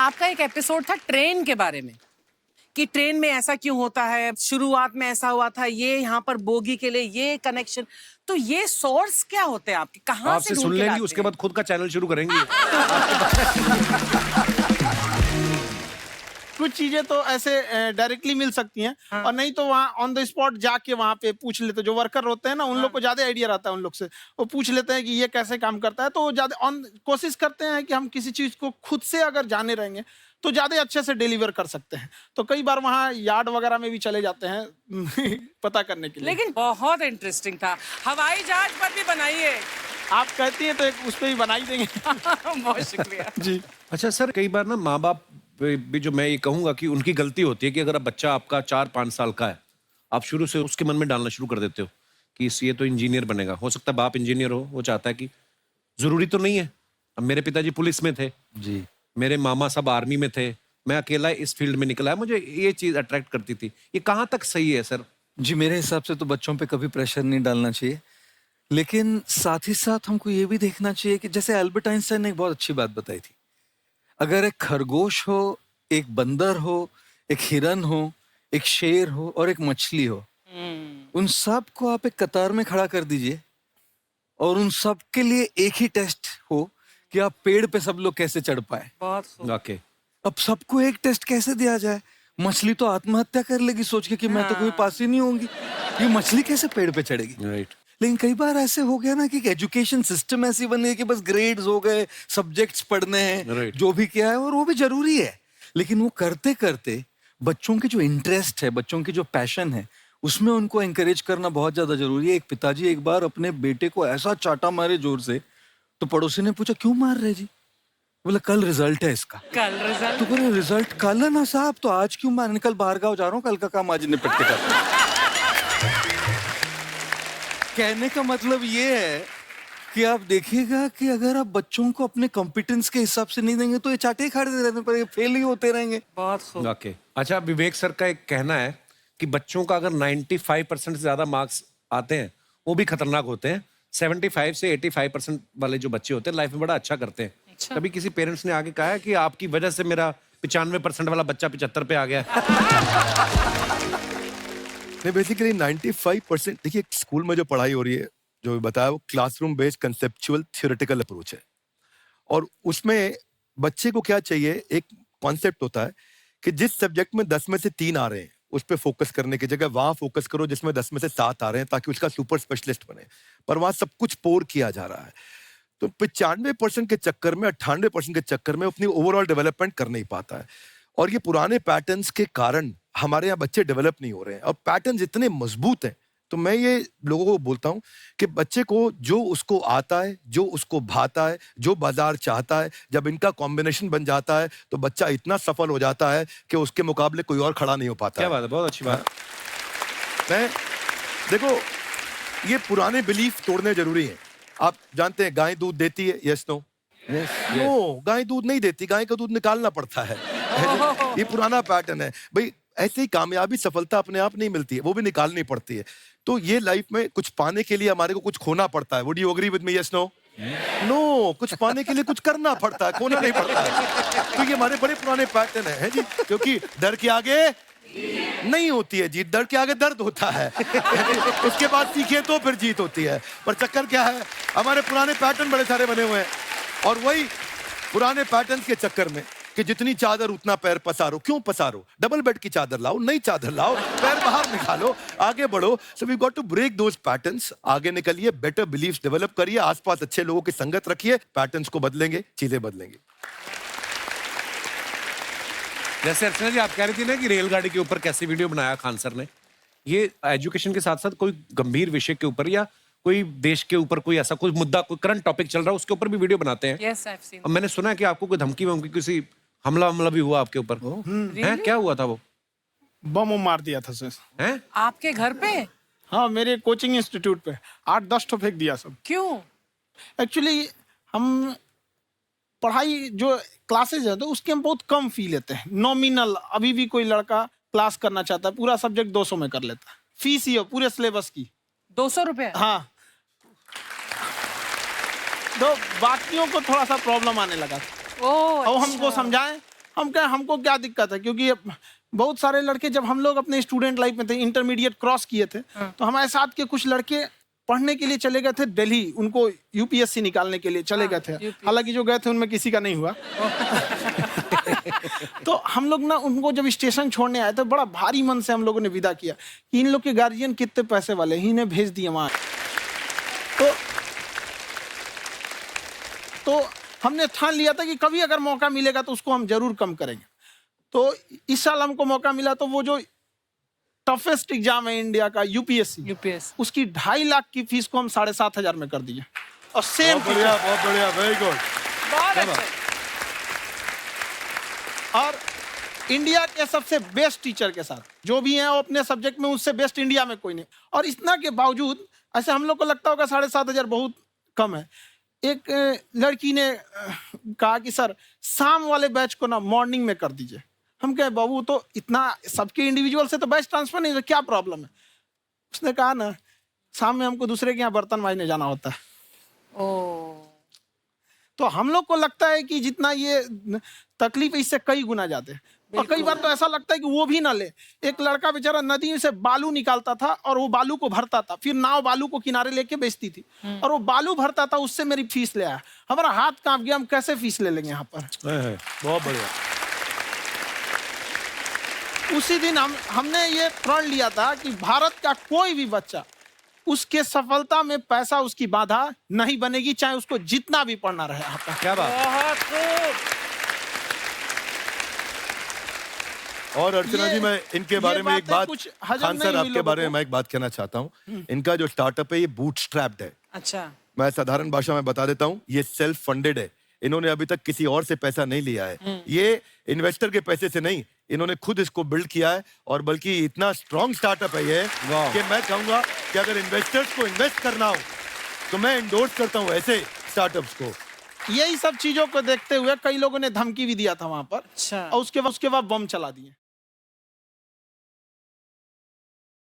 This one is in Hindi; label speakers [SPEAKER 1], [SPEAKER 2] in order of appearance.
[SPEAKER 1] आपका एक एपिसोड था ट्रेन के बारे में कि ट्रेन में ऐसा क्यों होता है, शुरुआत में ऐसा हुआ था, ये यहाँ पर बोगी के लिए ये कनेक्शन, तो ये सोर्स क्या होते हैं आपके, कहाँ
[SPEAKER 2] आपसे
[SPEAKER 1] से
[SPEAKER 2] सुन
[SPEAKER 1] ढूंढ के
[SPEAKER 2] लेंगी,
[SPEAKER 1] लाते
[SPEAKER 2] उसके
[SPEAKER 1] हैं?
[SPEAKER 2] बाद खुद का चैनल शुरू करेंगी।
[SPEAKER 3] कुछ चीजें तो ऐसे डायरेक्टली मिल सकती हैं।
[SPEAKER 1] हाँ।
[SPEAKER 3] और नहीं तो वहाँ ऑन द स्पॉट जाके वहाँ पे पूछ लेते, जो वर्कर होते हैं ना, उन लोग को ज्यादा आइडिया रहता है उन लोग से, वो पूछ लेते हैं कि ये कैसे काम करता है। तो ज्यादा ऑन कोशिश करते हैं कि हम किसी चीज को खुद से अगर जाने रहेंगे तो ज्यादा अच्छे से डिलीवर कर सकते हैं। तो कई बार वहाँ यार्ड वगैरह में भी चले जाते हैं पता करने के लिए।
[SPEAKER 1] लेकिन बहुत इंटरेस्टिंग था, हवाई जहाज पर भी बनाइए।
[SPEAKER 3] आप कहती हैं तो एक उस पर भी बना ही देंगे।
[SPEAKER 1] बहुत शुक्रिया
[SPEAKER 3] जी।
[SPEAKER 2] अच्छा सर, कई बार ना माँ बाप भी, जो मैं ये कहूंगा कि उनकी गलती होती है कि अगर अब बच्चा आपका 4-5 साल का है, आप शुरू से उसके मन में डालना शुरू कर देते हो कि ये तो इंजीनियर बनेगा। हो सकता है बाप इंजीनियर हो, वो चाहता है कि जरूरी तो नहीं है। अब मेरे पिताजी पुलिस में थे
[SPEAKER 4] जी,
[SPEAKER 2] मेरे मामा सब आर्मी में थे, मैं अकेला इस फील्ड में निकला है, मुझे ये चीज अट्रैक्ट करती थी। ये कहाँ तक सही है सर?
[SPEAKER 4] जी, मेरे हिसाब से तो बच्चों पे कभी प्रेशर नहीं डालना चाहिए, लेकिन साथ ही साथ हमको ये भी देखना चाहिए कि जैसे एल्बर्ट आइंस्टाइन ने एक बहुत अच्छी बात बताई थी, अगर एक खरगोश हो, एक बंदर हो, एक हिरन हो, एक शेर हो और एक मछली हो, उन सब को आप एक कतार में खड़ा कर दीजिए और उन सब के लिए एक ही टेस्ट हो कि आप पेड़ पे सब लोग कैसे चढ़ पाए।
[SPEAKER 1] बहुत खूब।
[SPEAKER 2] वाकई
[SPEAKER 4] अब सबको एक टेस्ट कैसे दिया जाए? मछली तो आत्महत्या कर लेगी सोच के कि मैं तो कोई पास ही नहीं होंगी, ये मछली कैसे पेड़ पे चढ़ेगी?
[SPEAKER 2] राइट।
[SPEAKER 4] लेकिन कई बार ऐसे हो गया ना कि एजुकेशन सिस्टम ऐसी बन गई कि बस ग्रेड्स हो गए, सब्जेक्ट्स पढ़ने हैं,
[SPEAKER 2] Right.
[SPEAKER 4] जो भी किया है और वो भी जरूरी है, लेकिन वो करते करते बच्चों के जो इंटरेस्ट है, बच्चों की जो पैशन है, उसमें उनको एंकरेज करना बहुत ज्यादा जरूरी है। एक पिताजी एक बार अपने बेटे को ऐसा चाटा मारे जोर से, तो पड़ोसी ने पूछा क्यों मार रहे जी? बोला कल रिजल्ट है इसका।
[SPEAKER 1] कल रिजल्ट?
[SPEAKER 4] तो बोले रिजल्ट कल है ना साहब, तो आज क्यों मारने? कल बाहर गाँव जा रहा हूँ, कल का काम आज निपट के करता हूं। कहने का मतलब ये है कि आप देखिएगा कि अगर आप बच्चों को अपने कॉम्पिटेंस के हिसाब से नहीं देंगे तो ये चाटे ही खाते रहने पर फेल ही होते रहेंगे।
[SPEAKER 1] बहुत खूब।
[SPEAKER 2] वाकई। अच्छा, विवेक सर का एक कहना है कि बच्चों का अगर 95% से ज्यादा मार्क्स आते हैं वो भी खतरनाक होते हैं। 75 से 85% वाले जो बच्चे होते हैं लाइफ में बड़ा अच्छा करते हैं।
[SPEAKER 1] अच्छा।
[SPEAKER 2] कभी किसी पेरेंट्स ने आके कहा है कि आपकी वजह से मेरा 95% वाला बच्चा 75 पे आ गया?
[SPEAKER 5] नहीं, बेसिकली 95% देखिए, स्कूल में जो पढ़ाई हो रही है, जो बताया, वो classroom based conceptual theoretical approach है। और उसमें बच्चे को क्या चाहिए, एक कॉन्सेप्ट होता है कि जिस सब्जेक्ट में 10 में से 3 आ रहे हैं उस पर फोकस करने की जगह वहां फोकस करो जिसमें 10 में से 7 आ रहे हैं, ताकि उसका सुपर स्पेशलिस्ट बने। पर वहां सब कुछ पोर किया जा रहा है, तो 95% के चक्कर में, 98% के चक्कर में अपनी ओवरऑल डेवलपमेंट कर नहीं पाता है। और ये पुराने पैटर्न्स के कारण हमारे यहाँ बच्चे डेवलप नहीं हो रहे हैं, और पैटर्न्स इतने मजबूत हैं। तो मैं ये लोगों को बोलता हूँ कि बच्चे को जो उसको आता है, जो उसको भाता है, जो बाजार चाहता है, जब इनका कॉम्बिनेशन बन जाता है तो बच्चा इतना सफल हो जाता है कि उसके मुकाबले कोई और खड़ा नहीं हो पाता।
[SPEAKER 2] क्या बात है, बहुत अच्छी बात।
[SPEAKER 5] मैं देखो, ये पुराने बिलीफ तोड़ने जरूरी है। आप जानते हैं गाय दूध देती है, यस नो? नो, गाय दूध नहीं देती, गाय का दूध निकालना पड़ता है। ये पुराना पैटर्न है भाई। ऐसे ही कामयाबी, सफलता अपने आप नहीं मिलती है, वो भी निकालनी पड़ती है। तो ये लाइफ में कुछ पाने के लिए हमारे को कुछ खोना पड़ता है। Would you agree with me, yes no? No, कुछ पाने के लिए कुछ करना पड़ता है, खोना नहीं पड़ता है। तो ये हमारे बड़े पुराने पैटर्न है जी, क्योंकि डर के आगे नहीं होती है जीत, डर के आगे दर्द होता है। उसके बाद सीखे तो फिर जीत होती है। पर चक्कर क्या है, हमारे पुराने पैटर्न बड़े सारे बने हुए हैं, और वही पुराने पैटर्न के चक्कर में कि जितनी चादर उतना पैर पसारो। क्यों पसारो? डबल बेड की चादर लाओ, नई चादर लाओ, पैर बाहर निकालो, आगे बढ़ो। So we got to break those patterns. आगे निकलिए, बेटर बिलीव्स डेवलप करिए, आसपास अच्छे लोगों की संगत रखिए, पैटर्न्स को बदलेंगे, चीजें बदलेंगी।
[SPEAKER 2] जैसे अर्चना जी आप कह रही थी ना कि रेलगाड़ी के ऊपर कैसी वीडियो बनाया खान सर ने, ये एजुकेशन के साथ साथ कोई गंभीर विषय के ऊपर या कोई देश के ऊपर कोई ऐसा कोई मुद्दा, कोई करंट टॉपिक चल रहा है, उसके ऊपर भी वीडियो बनाते हैं।
[SPEAKER 1] Yes, I've seen.
[SPEAKER 2] अब मैंने सुना है कि आपको कोई धमकी वमकी, किसी हमला भी हुआ आपके ऊपर हैं? क्या हुआ था वो?
[SPEAKER 3] बम मार दिया था सर।
[SPEAKER 2] हैं?
[SPEAKER 1] आपके घर पे?
[SPEAKER 3] हाँ, मेरे कोचिंग इंस्टीट्यूट पे 8-10 ठो फेंक दिया सब।
[SPEAKER 1] क्यों?
[SPEAKER 3] एक्चुअली हम पढ़ाई जो क्लासेज है तो उसके हम बहुत कम फी लेते हैं, नॉमिनल। अभी भी कोई लड़का क्लास करना चाहता है, पूरा सब्जेक्ट 200 में कर लेता है, फीस ही हो पूरे सिलेबस की
[SPEAKER 1] 200 रुपए?
[SPEAKER 3] हाँ। तो बाकियों को थोड़ा सा प्रॉब्लम आने लगा, और हमको समझाएं हम कहे हमको क्या दिक्कत है, क्योंकि बहुत सारे लड़के जब हम लोग अपने स्टूडेंट लाइफ में थे, इंटरमीडिएट क्रॉस किए थे, तो हमारे साथ के कुछ लड़के पढ़ने के लिए चले गए थे दिल्ली, उनको यूपीएससी निकालने के लिए चले गए थे। हालांकि जो गए थे उनमें किसी का नहीं हुआ। तो हम लोग ना उनको जब स्टेशन छोड़ने आए तो बड़ा भारी मन से हम लोगों ने विदा किया कि इन लोग के गार्जियन कितने पैसे वाले हैं, इन्हें भेज दिए वहां। तो हमने ठान लिया था कि कभी अगर मौका मिलेगा तो उसको हम जरूर कम करेंगे। तो इस साल हमको मौका मिला, तो वो जो टफेस्ट एग्जाम है इंडिया का यूपीएससी, उसकी 2.5 लाख की फीस को हम 7,500 में कर दिए। और सेम
[SPEAKER 5] बहुत बढ़िया, वेरी गुड।
[SPEAKER 1] बहुत अच्छा।
[SPEAKER 3] और इंडिया के सबसे बेस्ट टीचर के साथ जो भी हैं वो अपने सब्जेक्ट में उससे बेस्ट इंडिया में कोई नहीं। और इतना के बावजूद ऐसे हम लोग को लगता होगा 7,500 बहुत कम है। एक लड़की ने कहा कि सर शाम वाले बैच को ना मॉर्निंग में कर दीजिए। हम कहे बाबू तो इतना सबके इंडिविजुअल से तो बैच ट्रांसफर नहीं है, क्या प्रॉब्लम है? उसने कहा ना शाम में हमको दूसरे के यहाँ बर्तन मांजने जाना होता है। तो हम लोग को लगता है कि जितना ये तकलीफ इससे कई गुना जाते हैं। और कई बार तो ऐसा लगता है कि वो भी ना ले। एक लड़का बेचारा नदी से बालू निकालता था और वो बालू को भरता था, फिर नाव बालू को किनारे लेके बेचती थी, और वो बालू भरता था, उससे मेरी फीस ले आया। हमारा हाथ कांप गया, हम कैसे फीस ले लेंगे यहाँ पर।
[SPEAKER 5] बहुत बढ़िया।
[SPEAKER 3] उसी दिन हमने ये प्रण लिया था कि भारत का कोई भी बच्चा उसके सफलता में पैसा उसकी बाधा नहीं बनेगी, चाहे उसको जितना भी पढ़ना रहे यहाँ पर।
[SPEAKER 2] क्या बात।
[SPEAKER 1] बहुत खूब।
[SPEAKER 5] और अर्चना जी, मैं इनके बारे में एक बात,
[SPEAKER 3] कुछ हजम
[SPEAKER 5] खान
[SPEAKER 3] नहीं
[SPEAKER 5] सर
[SPEAKER 3] हुई
[SPEAKER 5] आपके
[SPEAKER 3] लोगों
[SPEAKER 5] बारे में
[SPEAKER 3] को।
[SPEAKER 5] मैं एक बात कहना चाहता हूँ। इनका जो स्टार्टअप है ये बूटस्ट्रैप्ड है।
[SPEAKER 1] अच्छा।
[SPEAKER 5] मैं साधारण भाषा में बता देता हूँ, ये सेल्फ फंडेड है। इन्होंने अभी तक किसी और से पैसा नहीं लिया है, ये इन्वेस्टर के पैसे से नहीं, इन्होंने खुद इसको बिल्ड किया है। और बल्कि इतना स्ट्रॉन्ग स्टार्टअप है ये कि मैं कहूंगा कि अगर इन्वेस्टर्स को इन्वेस्ट करना हो तो मैं इंडोर्स करता हूँ ऐसे स्टार्टअप्स को।
[SPEAKER 3] यही सब चीजों को देखते हुए कई लोगों ने धमकी भी दिया था वहां पर।
[SPEAKER 1] अच्छा।
[SPEAKER 3] और उसके बाद बम चला दिए।